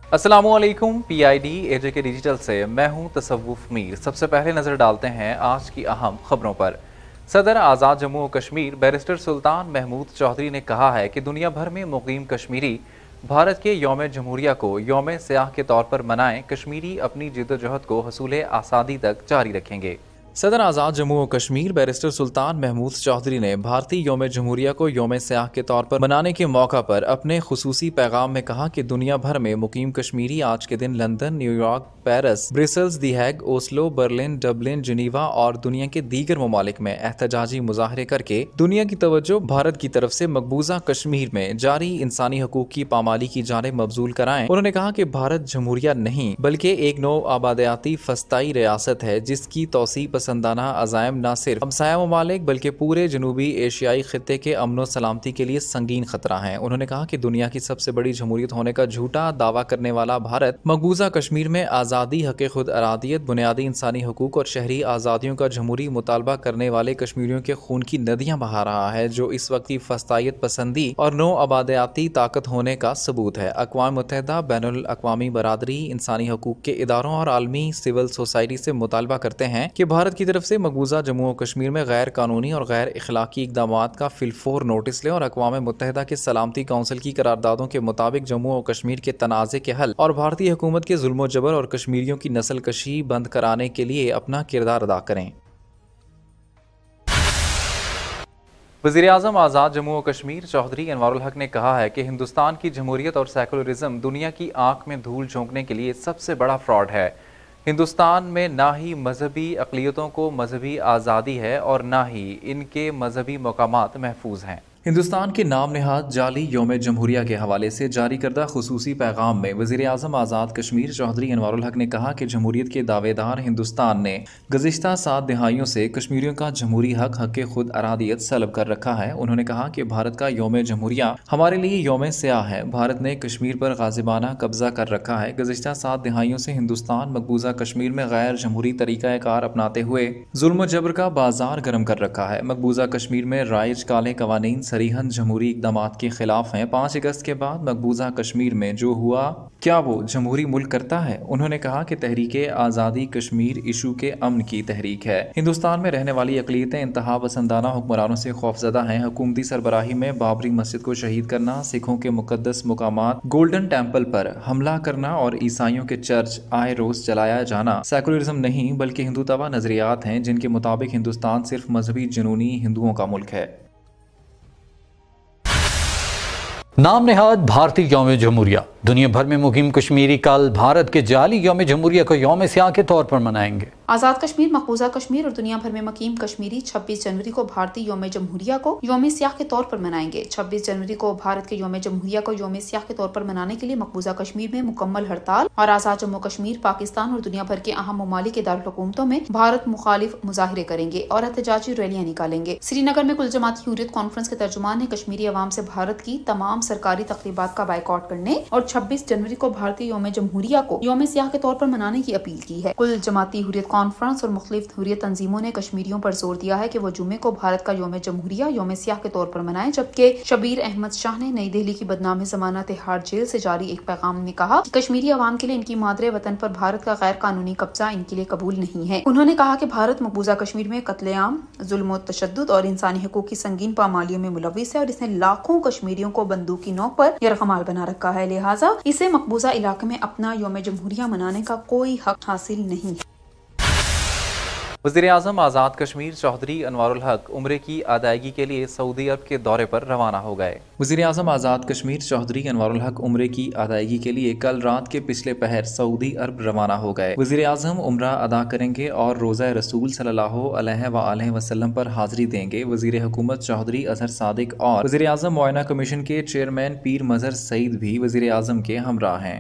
अस्सलाम वालेकुम। PID AJ के डिजिटल से मैं हूं तसव्वुफ मीर। सबसे पहले नजर डालते हैं आज की अहम खबरों पर। सदर आज़ाद जम्मू और कश्मीर बैरिस्टर सुल्तान महमूद चौधरी ने कहा है कि दुनिया भर में मुकीम कश्मीरी भारत के यौम जमहूरिया को यौम सियाह के तौर पर मनाएं। कश्मीरी अपनी जिद्दोजहद को हसूल आज़ादी तक जारी रखेंगे। सदर आज़ाद जम्मू और कश्मीर बैरिस्टर सुल्तान महमूद चौधरी ने भारतीय यौम जमहूरिया को यौम सियाह के तौर पर मनाने के मौका पर अपने खुसूसी पैगाम में कहा कि दुनिया भर में मुकीम कश्मीरी आज के दिन लंदन, न्यूयॉर्क, पेरिस, ब्रिसल्स, दी हैग, ओस्लो, बर्लिन, डबलिन, जिनीवा और दुनिया के दीगर ममालिक में एहतजाजी मुजाहरे करके दुनिया की तवज्जो भारत की तरफ से मकबूजा कश्मीर में जारी इंसानी हकूक की पामाली की जानिब मबजूल कराएं। उन्होंने कहा कि भारत जमहूरिया नहीं बल्कि एक नौ आबादियाती फस्ताई रियासत है जिसकी तौसी पसंदाना अज़ायम न सिर्फ हमसाया ममालिक बल्कि पूरे जनूबी एशियाई खित्ते के अमन सलामती के लिए संगीन खतरा है। उन्होंने कहा कि दुनिया की सबसे बड़ी जमहूरियत होने का झूठा दावा करने वाला भारत मकबूजा कश्मीर में आज़ादी, हक़ खुद अरादियत, बुनियादी इंसानी हकूक और शहरी आज़ादियों का जमहूरी मुतालबा करने वाले कश्मीरियों के खून की नदियाँ बहा रहा है, जो इस वक्त की फस्तायत पसंदी और नो आबादियाती ताकत होने का सबूत है। अक़वाम मुत्तहिदा, बैनुल अक़वामी बरादरी, इंसानी हकूक के इदारों और आलमी सिविल सोसाइटी से मुतालबा करते हैं कि भारत की तरफ से मकबूजा जम्मू और कश्मीर में गैर कानूनी और गैर इखलाकी इक़दामात का फिलफोर नोटिस ले और अक़वाम मुत्तहिदा के सलामती काउंसिल की करारदादों के मुताबिक जम्मू और कश्मीर के तनाज़े के हल और भारतीय हुकूमत के जुल्म जबर और कश्मीरियों की नस्ल कशी बंद कराने के लिए अपना किरदार अदा करें। वज़ीर-ए-आज़म आज़ाद जम्मू और कश्मीर चौधरी अनवारुल हक ने कहा है कि हिंदुस्तान की जमहूरियत और सेकुलरिज्म दुनिया की आंख में धूल झोंकने के लिए सबसे बड़ा फ्रॉड है। हिंदुस्तान में ना ही मजहबी अक़लियतों को मजहबी आज़ादी है और ना ही इनके मजहबी मकामात महफूज हैं। हिंदुस्तान के नाम नेहाद जाली यौम जमहूरिया के हवाले से जारी करदा खुसूसी पैगाम में वज़ीर-ए-आज़म आज़ाद कश्मीर चौधरी अनवारुल हक ने कहा कि जमहूरियत के दावेदार हिंदुस्तान ने गुज़िश्ता 7 दिहाइयों से कश्मीरियों का जमहूरी हक, हक़ खुद अरादियत सलब कर रखा है। उन्होंने कहा कि भारत का यौम जमहूरिया हमारे लिए यौम सियाह है। भारत ने कश्मीर पर गाज़िबाना कब्जा कर रखा है। गुज़िश्ता 7 दिहाइयों से हिंदुस्तान मकबूजा कश्मीर में गैर जमहूरी तरीक़ाकार अपनाते हुए जुल्म जबर का बाजार गर्म कर रखा है। मकबूजा कश्मीर में राइज काले कवानीन सरीहन जमहूरी इक़दामात के खिलाफ हैं। 5 अगस्त के बाद मकबूजा कश्मीर में जो हुआ क्या वो जमहूरी मुल्क करता है? उन्होंने कहा कि तहरीके आज़ादी कश्मीर इशू के अमन की तहरीक है। हिंदुस्तान में रहने वाली अक़लियतें इंतहा पसंदाना हुक्मरानों से खौफजदा हैं। हुकूमती सरबराही में बाबरी मस्जिद को शहीद करना, सिखों के मुकद्दस मुकामात गोल्डन टेम्पल पर हमला करना और ईसाइयों के चर्च आए रोज जलाया जाना सेकुलरिज्म नहीं बल्कि हिंदुत्वा नजरियात हैं जिनके मुताबिक हिंदुस्तान सिर्फ मजहबी जुनूनी हिंदुओं का मुल्क है। नाम नेहाद भारतीय यौम जमहूरिया दुनिया भर में मुकीम कश्मीरी कल भारत के जाली यौम जमहूरिया को यौम सियाह के तौर पर मनाएंगे। आज़ाद कश्मीर, मकबूजा कश्मीर और दुनिया भर में मुकीम कश्मीरी 26 जनवरी को भारतीय यौम जमहूरिया को यौम सियाह के तौर पर मनाएंगे। 26 जनवरी को भारत के यौम जमहूरिया को यौम सियाह के तौर पर मनाने के लिए मकबूजा कश्मीर में मुकम्मल हड़ताल और आज़ाद जम्मू कश्मीर, पाकिस्तान और दुनिया भर के अहम ममालिक के दारुल हुकूमतों में भारत मुखालिफ मुजाहिरे करेंगे और एहतजाजी रैलियां निकालेंगे। श्रीनगर में कुल जमाती हुर्रियत कॉन्फ्रेंस के तर्जुमान ने कश्मीरी अवाम से भारत की तमाम सरकारी तकरीबात का बाइकआउट करने और 26 जनवरी को भारतीय यौम जमहूरिया को यौम सियाह के तौर पर मनाने की अपील की है। कुल जमाती हुर्रियत कॉन्फ्रेंस और मुख्तलिफ हुर्रियत तंजीमों ने कश्मीरियों पर जोर दिया है कि वो जुम्मे को भारत का यौम जमहूरिया यौम सियाह के तौर पर मनाएं, जबकि शबीर अहमद शाह ने नई दिल्ली की बदनाम जमानत तिहाड़ जेल से जारी एक पैगाम में कहा कि कश्मीरी अवाम के लिए इनकी मादरे वतन पर भारत का गैर कानूनी कब्जा इनके लिए कबूल नहीं है। उन्होंने कहा कि भारत मकबूजा कश्मीर में कत्लेआम, जुल्म और तशद्दुद और इंसानी हकूक की संगीन पामालियों में मुलविस है और इसने लाखों कश्मीरियों को बंदूक की नोक पर यरगमाल बना रखा है। लिहाजा इसे मकबूजा इलाके में अपना यौम जमहूरिया मनाने का कोई हक हासिल नहीं है। वज़ीर-ए-आज़म आज़ाद कश्मीर चौधरी अनवारुल हक उम्रे की अदायगी के लिए सऊदी अरब के दौरे पर रवाना हो गए। वज़ीर-ए-आज़म आज़ाद कश्मीर चौधरी अनवारुल हक उम्रे की अदायगी के लिए कल रात के पिछले पहर सऊदी अरब रवाना हो गए। वज़ीर-ए-आज़म उम्रा अदा करेंगे और रोज़ा रसूल सल्लल्लाहु अलैहि वसल्लम पर हाजिरी देंगे। वज़ीर हुकूमत चौधरी अजहर सादिक और वज़ीर-ए-आज़म मुआयना कमीशन के चेयरमैन पीर मजहर सईद भी वज़ीर-ए-आज़म के हमरा हैं।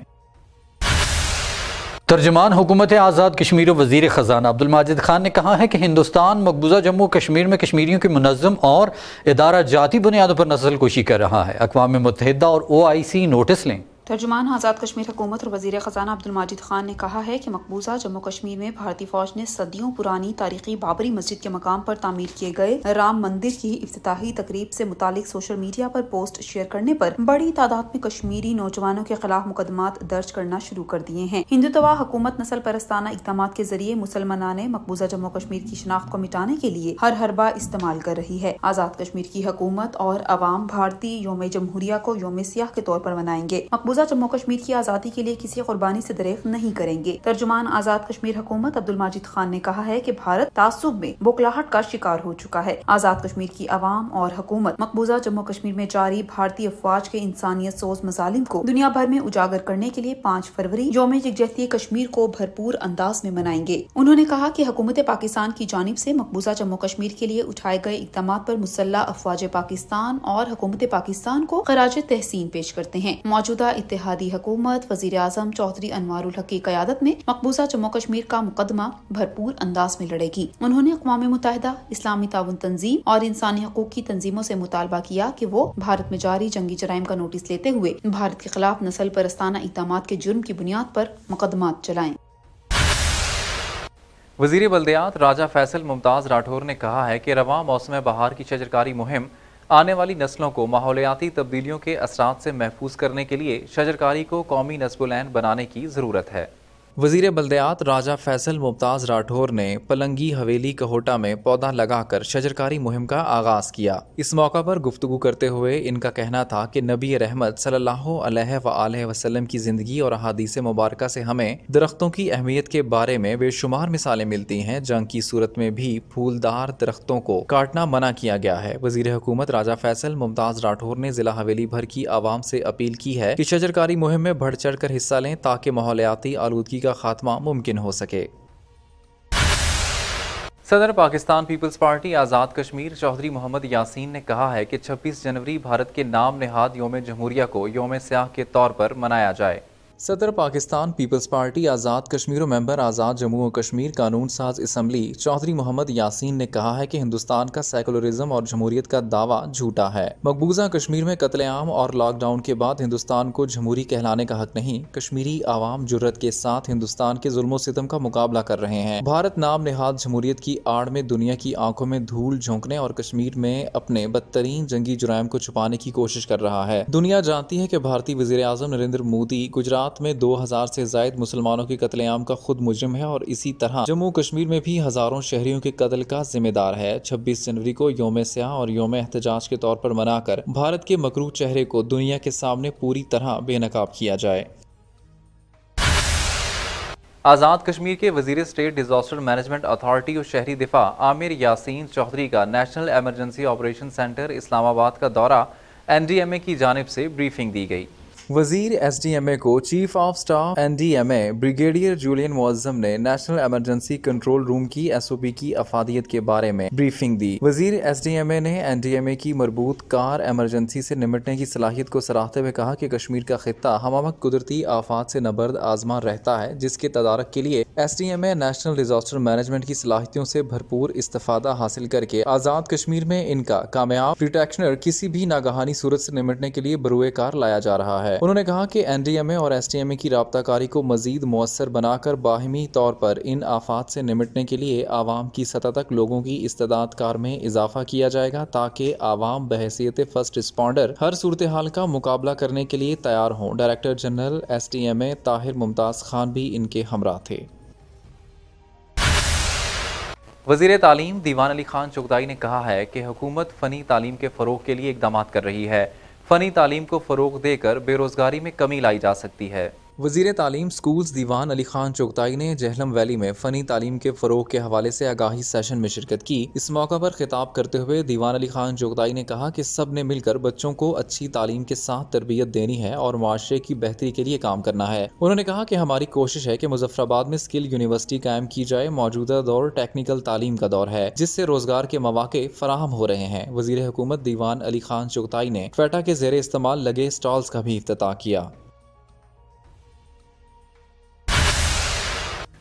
तर्जमान हुकूमत आज़ाद कश्मीर वज़ीर ख़जाना अब्दुल माजिद खान ने कहा है कि हिंदुस्तान मकबूजा जम्मू कश्मीर में कश्मीरियों की मुनज़्ज़म और इदारा जाती बुनियादों पर नस्ल कुशी कर रहा है। अक़वाम मुत्तहिदा और OIC नोटिस लें। तर्जुमान आज़ाद कश्मीर हुकूमत और वज़ीर ख़ज़ाना अब्दुल माजिद खान ने कहा है कि मकबूजा जम्मू कश्मीर में भारतीय फौज ने सदियों पुरानी तारीखी बाबरी मस्जिद के मकाम पर तामीर किए गए राम मंदिर की इफ्तिताही तकरीब से मुतालिक सोशल मीडिया पर पोस्ट शेयर करने पर बड़ी तादाद में कश्मीरी नौजवानों के खिलाफ मुकदमात दर्ज करना शुरू कर दिए हैं। हिंदुत्वा हुकूमत नस्ल परस्ताना इक़दाम के जरिए मुसलमानाने मकबूजा जम्मू कश्मीर की शनाख्त को मिटाने के लिए हर हरबा इस्तेमाल कर रही है। आज़ाद कश्मीर की हुकूमत और अवाम भारतीय यौम जमहूरिया को यौम सियाह के तौर पर मनाएंगे। मकबूजा जम्मू कश्मीर की आज़ादी के लिए किसी कुर्बानी से दरेख नहीं करेंगे। तर्जुमान आज़ाद कश्मीर हुकूमत अब्दुल माजिद खान ने कहा है कि भारत तासुब में बौखलाहट का शिकार हो चुका है। आज़ाद कश्मीर की अवाम और हुकूमत मकबूजा जम्मू कश्मीर में जारी भारतीय अफवाज के इंसानियत सोज मजालिम को दुनिया भर में उजागर करने के लिए 5 फरवरी यौम यकजहती कश्मीर को भरपूर अंदाज में मनाएंगे। उन्होंने कहा कि हुकूमत पाकिस्तान की जानिब से मकबूजा जम्मू कश्मीर के लिए उठाए गए इक़दाम पर मुसल्लह अफवाज पाकिस्तान और हुकूमत पाकिस्तान को खराज तहसीन पेश करते हैं। मौजूदा इत्तेहादी हुकूमत वज़ीर आज़म चौधरी अनवारुल हक की क़यादत में मकबूजा जम्मू कश्मीर का मुकदमा भरपूर अंदाज में लड़ेगी। उन्होंने अक़वाम मुत्तहिदा, इस्लामी ताउन तंजीम और इंसानी हकूक़ की तंजीमों से मुतालबा किया कि वो भारत में जारी जंगी जराइम का नोटिस लेते हुए भारत के खिलाफ नस्ल परस्ताना इक़दामात के जुर्म की बुनियाद पर मुकदमात चलाएं। वज़ीर बल्दियात राजा फैसल मुमताज़ राठौर ने कहा है कि रवां मौसम बहार की शजरकारी मुहिम आने वाली नस्लों को माहौलियाती तब्दीलियों के असरात से महफूज करने के लिए शजरकारी को कौमी नस्बुल-ऐन बनाने की ज़रूरत है। वज़ीर बल्दियात राजा फैसल मुमताज़ राठौर ने पलंगी हवेली कहोटा में पौधा लगाकर शजरकारी मुहिम का आगाज़ किया। इस मौका पर गुफ्तगू करते हुए इनका कहना था कि नबी रहमत सल्लल्लाहु अलैहि वसल्लम की ज़िंदगी और अहादीस मुबारका से हमें दरख्तों की अहमियत के बारे में बेशुमार मिसालें मिलती हैं। जंग की सूरत में भी फूलदार दरख्तों को काटना मना किया गया है। वज़ीर हुकूमत राजा फैसल मुमताज़ राठौर ने ज़िला हवेली भर की आवाम से अपील की है कि शजरकारी मुहिम में बढ़ चढ़ कर हिस्सा लें ताकि माहौलियाती आलूदगी का खात्मा मुमकिन हो सके। सदर पाकिस्तान पीपल्स पार्टी आज़ाद कश्मीर चौधरी मोहम्मद यासीन ने कहा है कि 26 जनवरी भारत के नाम नेहाद यौम जमहूरिया को यौम सियाह के तौर पर मनाया जाए। सदर Pakistan peoples party Azad Kashmir member आज़ाद जम्मू और कश्मीर कानून साज असम्बली चौधरी मोहम्मद यासीन ने कहा है कि हिंदुस्तान का सेकुलरिज्म और जमहूरियत का दावा झूठा है। मकबूजा कश्मीर में कत्लेआम और लॉकडाउन के बाद हिंदुस्तान को जमहूरी कहलाने का हक नहीं। कश्मीरी आवाम जुर्रत के साथ हिंदुस्तान के जुल्म सितम का मुकाबला कर रहे हैं। भारत नाम नेहाद जमहूरियत की आड़ में दुनिया की आंखों में धूल झोंकने और कश्मीर में अपने बदतरीन जंगी जुराइम को छुपाने की कोशिश कर रहा है। दुनिया जानती है कि भारतीय वज़ीर आज़म नरेंद्र मोदी गुजरात में 2000 से ज़ायद मुसलमानों के कत्लेआम का खुद मुजरिम है और इसी तरह जम्मू कश्मीर में भी हजारों शहरियों के कत्ल का जिम्मेदार है। 26 जनवरी को यौम सियाह और यौम एहतजाज के तौर पर मनाकर भारत के मकरूह चेहरे को दुनिया के सामने पूरी तरह बेनकाब किया जाए। आज़ाद कश्मीर के वज़ीर स्टेट डिजास्टर मैनेजमेंट अथॉरिटी और शहरी दिफा आमिर यासीन चौधरी का national emergency operation centre Islamabad का दौरा NDMA की जानिब से ब्रीफिंग दी गई। वजीर SDMA को chief of staff NDMA brigadier Julian Muazzam ने नेशनल एमरजेंसी कंट्रोल रूम की SOP की अफादियत के बारे में ब्रीफिंग दी। वजीर SDMA ने NDMA की मरबूत कार एमरजेंसी से निमटने की सलाहियत को सराहते हुए कहा कि कश्मीर का खित्ता हमामक कुदरती आफात से नबर्द आजमान रहता है, जिसके तदारक के लिए SDMA नेशनल डिजास्टर मैनेजमेंट की सलाहियतों से भरपूर इस्तेफादा हासिल करके आज़ाद कश्मीर में इनका कामयाब डिटेक्शनर किसी भी नागहानी सूरत से निमटने के लिए बरूए कार लाया जा रहा है। उन्होंने कहा कि NDMA और SDMA की राब्ताकारी को मजीद मुअस्सर बनाकर बाहिमी तौर पर इन आफात से निमटने के लिए आवाम की सतह तक लोगों की इस्तेदाद कार में इजाफा किया जाएगा ताकि आवाम बहैसियत फर्स्ट रिस्पॉन्डर हर सूरत हाल का मुकाबला करने के लिए तैयार हों। Director general SDMA Tahir Mumtaz Khan भी इनके हमरा थे। वज़ीर तालीम दीवान अली खान चुगताई ने कहा है कि हुकूमत फ़नी तालीम के फ़रोग़ के लिए इक़दाम कर रही है। फ़नी तालीम को फ़रोग़ देकर बेरोज़गारी में कमी लाई जा सकती है। वज़ीर तालीम स्कूल्स दीवान अली खान चुगताई ने जहलम वैली में फ़नी तालीम के फ़रोग़ के हवाले से आगाही सेशन में शिरकत की। इस मौका पर खिताब करते हुए दीवान अली खान चुगताई ने कहा कि सब ने मिलकर बच्चों को अच्छी तालीम के साथ तरबियत देनी है और माशरे की बेहतरी के लिए काम करना है। उन्होंने कहा कि हमारी कोशिश है कि मुजफ्फराबाद में स्किल यूनिवर्सिटी कायम की जाए। मौजूदा दौर टेक्निकल तालीम का दौर है जिससे रोजगार के मौके फराहम हो रहे हैं। वज़ीर हुकूमत दीवान अली खान चुगताई ने फेटा के ज़ेरे इस्तेमाल लगे स्टॉल्स का भी इफ्तिताह किया।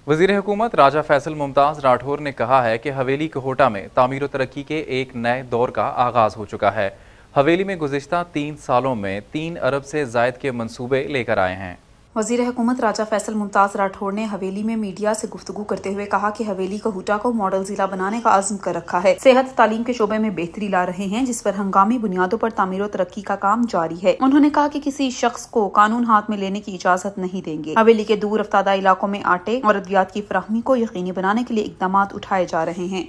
वज़ीर हुकूमत राजा फैसल मुमताज़ राठौर ने कहा है कि हवेली कहोटा में तामीर व तरक्की के एक नए दौर का आगाज़ हो चुका है। حویلی میں گزشتہ 3 سالوں میں 3 ارب سے زائد کے منصوبے لے کر آئے ہیں۔ وزیر حکومت راجہ فیصل ممتاز راٹھوڑ نے حویلی میں میڈیا سے گفتگو کرتے ہوئے کہا کہ حویلی کوہوٹا کو ماڈل ضلع بنانے کا عزم کر رکھا ہے۔ صحت تعلیم کے شعبے میں بہتری لا رہے ہیں، جس پر ہنگامی بنیادوں پر تعمیر و ترقی کا کام جاری ہے۔ انہوں نے کہا کہ کسی شخص کو قانون ہاتھ میں لینے کی اجازت نہیں دیں گے۔ حویلی کے دور افتادہ علاقوں میں آٹے اور ادویات کی فراہمی کو یقینی بنانے کے لیے اقدامات اٹھائے جا رہے ہیں۔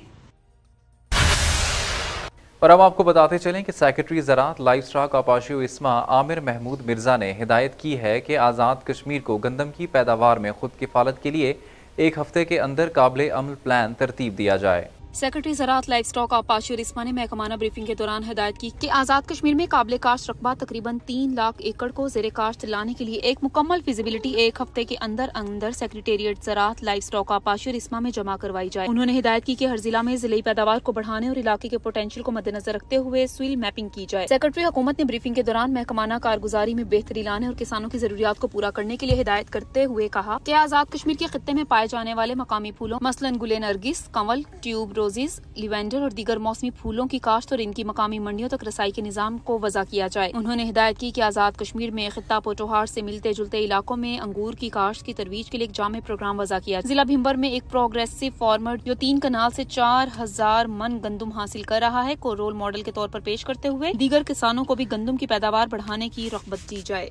اور اب آپ کو بتاتے چلیں کہ سیکرٹری زراعت لائف سٹاک آپاشیو اسما عامر محمود مرزا نے ہدایت کی ہے کہ آزاد کشمیر کو گندم کی پیداوار میں خود کفالت کے لیے 1 ہفتے کے اندر قابل عمل پلان ترتیب دیا جائے۔ سیکرٹری زراعت لائف سٹاک آپاشیو اسما نے محکمانہ بریفنگ کے دوران ہدایت کی کہ آزاد کشمیر میں قابل کاشت رقبہ تقریباً 3 لاکھ ایکڑ کو زیر کاشت لانے کے لیے ایک مکمل فیزیبلٹی 1 ہفتے کے اندر سیکریٹریٹ زراعت لائف سٹاک آپاشیو اسما میں جمع کروائی جائے۔ انہوں نے ہدایت کی کہ ہر ضلع میں ضلعی پیداوار کو بڑھانے اور علاقے کے پوٹینشیل کو مد نظر رکھتے ہوئے سوئل میپنگ کی جائے۔ سیکرٹری حکومت نے بریفنگ کے دوران محکمانہ کارگزاری میں بہتری لانے اور کسانوں کی ضروریات کو پورا کرنے کے لیے ہدایت کرتے ہوئے کہا کہ آزاد کشمیر کے خطے میں پائے جانے والے مقامی پھولوں مثلاً گل نرگس، کنول، ٹیوب روزز، لیوینڈر اور دیگر موسمی پھولوں کی کاشت اور ان کی مقامی منڈیوں تک رسائی کے نظام کو وضع کیا جائے۔ انہوں نے ہدایت کی کہ آزاد کشمیر میں خطہ پوٹوہار سے ملتے جلتے علاقوں میں انگور کی کاشت کی ترویج کے لیے ایک جامع پروگرام وضع کیا۔ ضلع بھمبر میں ایک پروگریسو فارمر جو 3 کنال سے 4000 من گندم حاصل کر رہا ہے کو رول ماڈل کے طور پر پیش کرتے ہوئے دیگر کسانوں کو بھی گندم کی پیداوار بڑھانے کی رغبت دی جائے۔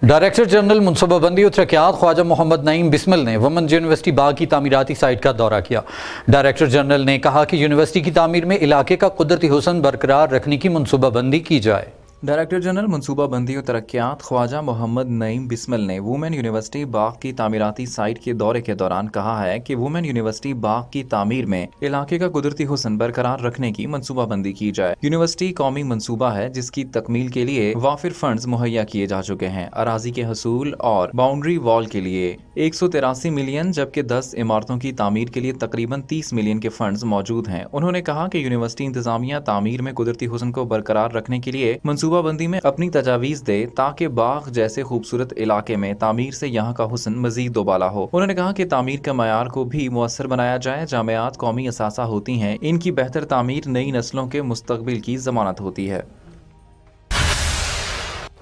ڈائریکٹر جنرل منصوبہ بندی و ترقیات خواجہ محمد نعیم بسمل نے وومنز یونیورسٹی باغ کی تعمیراتی سائٹ کا دورہ کیا۔ ڈائریکٹر جنرل نے کہا کہ یونیورسٹی کی تعمیر میں علاقے کا قدرتی حسن برقرار رکھنے کی منصوبہ بندی کی جائے۔ ڈائریکٹر جنرل منصوبہ بندی و ترقیات خواجہ محمد نعیم بسمل نے وومن یونیورسٹی باغ کی تعمیراتی سائٹ کے دورے کے دوران کہا ہے کہ وومن یونیورسٹی باغ کی تعمیر میں علاقے کا قدرتی حسن برقرار رکھنے کی منصوبہ بندی کی جائے۔ یونیورسٹی قومی منصوبہ ہے جس کی تکمیل کے لیے وافر فنڈز مہیا کیے جا چکے ہیں۔ اراضی کے حصول اور باؤنڈری وال کے لیے 183 ملین جبکہ 10 عمارتوں کی تعمیر کے لیے تقریباً 30 ملین کے فنڈز موجود ہیں۔ انہوں نے کہا کہ یونیورسٹی انتظامیہ تعمیر میں قدرتی حسن کو برقرار رکھنے کے لیے منصوبہ بندی میں اپنی تجاویز دے تاکہ باغ جیسے خوبصورت علاقے میں تعمیر سے یہاں کا حسن مزید دوبالا ہو۔ انہوں نے کہا کہ تعمیر کا معیار کو بھی مؤثر بنایا جائے۔ جامعات قومی اثاثہ ہوتی ہیں، ان کی بہتر تعمیر نئی نسلوں کے مستقبل کی ضمانت ہوتی ہے۔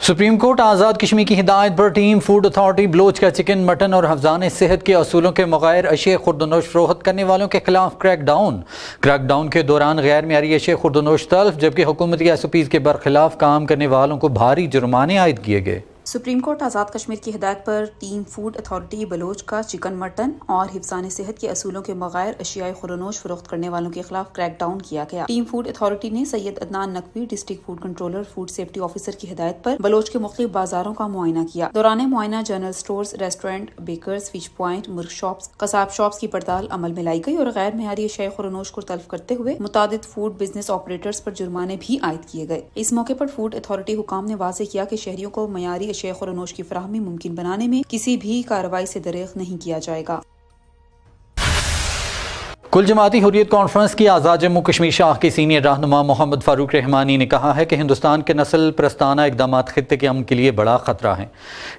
سپریم کورٹ آزاد کشمیر کی ہدایت پر ٹیم فوڈ اتھارٹی بلوچ کا چکن، مٹن اور حفظان صحت کے اصولوں کے بغیر اشیاء خوردونوش فروخت کرنے والوں کے خلاف کریک ڈاؤن کے دوران غیر معیاری اشیاء خوردونوش تلف، جبکہ حکومتی SOPs کے برخلاف کام کرنے والوں کو بھاری جرمانے عائد کیے گئے۔ سپریم کورٹ آزاد کشمیر کی ہدایت پر ٹیم فوڈ اتھارٹی بلوچ کا چکن، مٹن اور حفظان صحت کے اصولوں کے بغیر اشیاء خوردونوش فروخت کرنے والوں کے خلاف کریک ڈاؤن کیا گیا۔ ٹیم فوڈ اتھارٹی نے Syed Adnan Naqvi, district food controller, food safety officer کی ہدایت پر بلوچ کے مختلف بازاروں کا معائنہ کیا۔ دوران معائنہ general stores, restaurant, bakers, fish point, مرغ شاپس، قصاب شاپس کی پڑتال عمل میں لائی گئی اور غیر معیاری اشیاء خوردونوش کو تلف کرتے ہوئے متعدد فوڈ بزنس آپریٹرز پر جرمانے بھی عائد کیے گئے۔ اس موقع پر فوڈ اتھارٹی حکام نے واضح کیا کہ شہریوں کو معیاری اشیاء خوردونوش کی فراہمی ممکن بنانے میں کسی بھی کارروائی سے دریغ نہیں کیا جائے گا۔ کل جماعتی حریت کانفرنس کی آزاد جموں کشمیر شاخ کے سینئر رہنما محمد فاروق رحمانی نے کہا ہے کہ ہندوستان کے نسل پرستانہ اقدامات خطے کے امن کے لیے بڑا خطرہ ہیں۔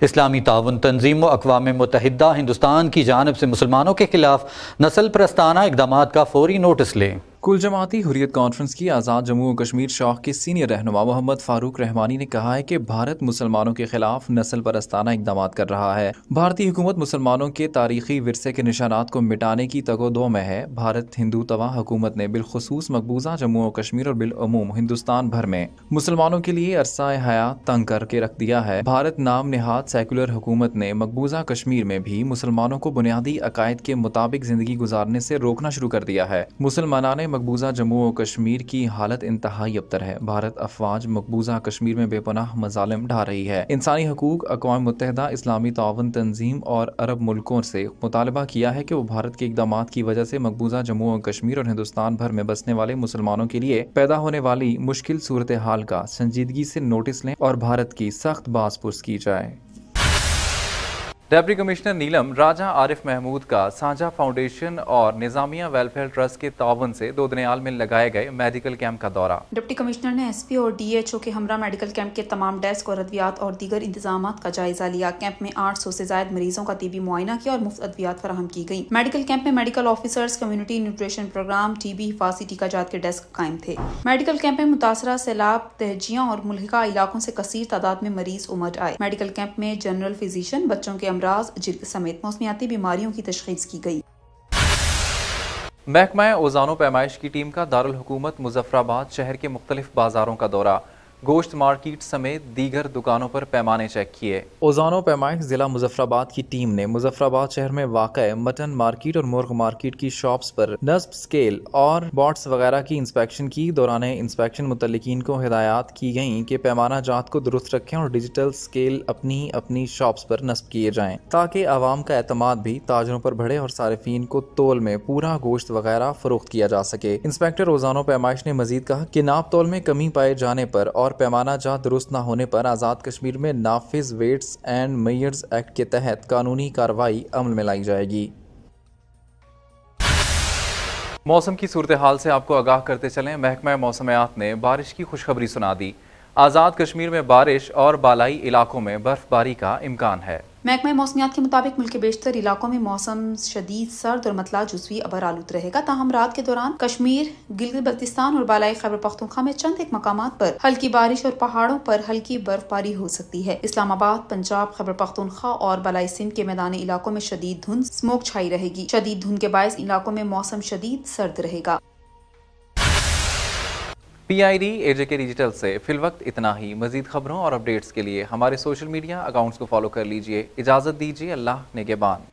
اسلامی تعاون تنظیم و اقوام متحدہ ہندوستان کی جانب سے مسلمانوں کے خلاف نسل پرستانہ اقدامات کا فوری نوٹس لیں۔ کل جماعتی حریت کانفرنس کی آزاد جموں و کشمیر شاخ کے سینئر رہنما محمد فاروق رحمانی نے کہا ہے کہ بھارت مسلمانوں کے خلاف نسل پرستانہ اقدامات کر رہا ہے۔ بھارتی حکومت مسلمانوں کے تاریخی ورثے کے نشانات کو مٹانے کی تگ و دو میں ہے۔ بھارت ہندو توا حکومت نے بالخصوص مقبوضہ جموں و کشمیر اور بالعموم ہندوستان بھر میں مسلمانوں کے لیے عرصہ حیات تنگ کر کے رکھ دیا ہے۔ بھارت نام نہاد سیکولر حکومت نے مقبوضہ کشمیر میں بھی مسلمانوں کو بنیادی عقائد کے مطابق زندگی گزارنے سے روکنا شروع کر دیا ہے۔ مسلمانان مقبوضہ جموں و کشمیر کی حالت انتہائی ابتر ہے۔ بھارت افواج مقبوضہ کشمیر میں بے پناہ مظالم ڈھا رہی ہے۔ انسانی حقوق، اقوام متحدہ، اسلامی تعاون تنظیم اور عرب ملکوں سے مطالبہ کیا ہے کہ وہ بھارت کے اقدامات کی وجہ سے مقبوضہ جموں و کشمیر اور ہندوستان بھر میں بسنے والے مسلمانوں کے لیے پیدا ہونے والی مشکل صورتحال کا سنجیدگی سے نوٹس لیں اور بھارت کی سخت باز پرس کی جائے۔ डिप्टी कमिश्नर नीलम राजा आरिफ महमूद का साझा फाउंडेशन और निजामिया वेलफेयर ट्रस्ट के ताउन से दोदनियाल में लगाए गए मेडिकल कैंप का दौरा। डिप्टी कमिश्नर ने एसपी और डीएचओ के हमरा मेडिकल कैंप के तमाम डेस्क और अद्वियात और दीगर इंतजाम का जायजा लिया। कैंप में 800 से ज्यादा मरीजों का टीबी मुआयना किया और मुफ्त अद्वियात फराहम की गई। मेडिकल कैंप में medical officers, community nutrition program, TB हिफाजी टीकाजात के डेस्क कायम थे। मेडिकल कैंप में मुतासरा सैलाब, तहजियां और मुल्हिका इलाकों से कसीर तादाद में मरीज उमड़ आए। मेडिकल कैंप में जनरल फिजिशियन, बच्चों के अमराज, जिल्द समेत मौसमियाती बीमारियों की तशखीस की गई। महकमा ओज़ानो पैमाइश की टीम का दारुल हुकूमत मुजफ्फराबाद शहर के मुख्तलिफ बाजारों का दौरा, गोश्त मार्केट समेत दीगर दुकानों पर पैमाने चेक किए। ओज़ानो पैमाइश जिला मुजफ्फराबाद की टीम ने मुजफ्फराबाद शहर में वाक़ मटन मार्केट और मुर्ग मार्केट की शॉप्स पर नस्ब, स्केल और बॉट्स वगैरह की इंस्पेक्शन की। दौरान इंस्पेक्शन मुतल्लिकीन को हिदायत की गई कि पैमाना जात को दुरुस्त रखें और डिजिटल स्केल अपनी शॉप्स पर नस्ब किए जाएं, ताकि आवाम का एतमाद भी ताजरों पर बढ़े और सारिफीन को तोल में पूरा गोश्त वगैरह फरोख्त किया जा सके। इंस्पेक्टर ओज़ानो पैमाइश ने मजीद कहा कि नाप तोल में कमी पाए जाने पर और पैमाना जात दुरुस्त न होने पर आज़ाद कश्मीर में नाफिज वेट्स एंड मेयर्स एक्ट के तहत कानूनी कार्रवाई अमल में लाई जाएगी। मौसम की सूरत हाल से आपको आगाह करते चलें। महकमा मौसमियात ने बारिश की खुशखबरी सुना दी। आज़ाद कश्मीर में बारिश और बालाई इलाकों में बर्फबारी का इम्कान है। महकमा मौसमियात के मुताबिक मुल्क के बेशतर इलाकों में मौसम शदीद सर्द और मतला जुज़वी अबर आलूद रहेगा। ताहम रात के दौरान कश्मीर, गिलगित बल्तिस्तान और बालाई खैबर पख्तूनख्वा में चंद एक मकामात पर हल्की बारिश और पहाड़ों पर हल्की बर्फबारी हो सकती है। इस्लामाबाद, पंजाब, खैबर पख्तूनख्वा और बालाई सिंध के मैदानी इलाकों में शदीद धुंध, स्मोक छाई रहेगी। शदीद धुंध के बायस इलाकों में मौसम शदीद सर्द रहेगा। PID AJK डिजिटल से फिलवक्त इतना ही। मजीद खबरों और अपडेट्स के लिए हमारे सोशल मीडिया अकाउंट्स को फॉलो कर लीजिए। इजाज़त दीजिए। अल्लाह निगहबान।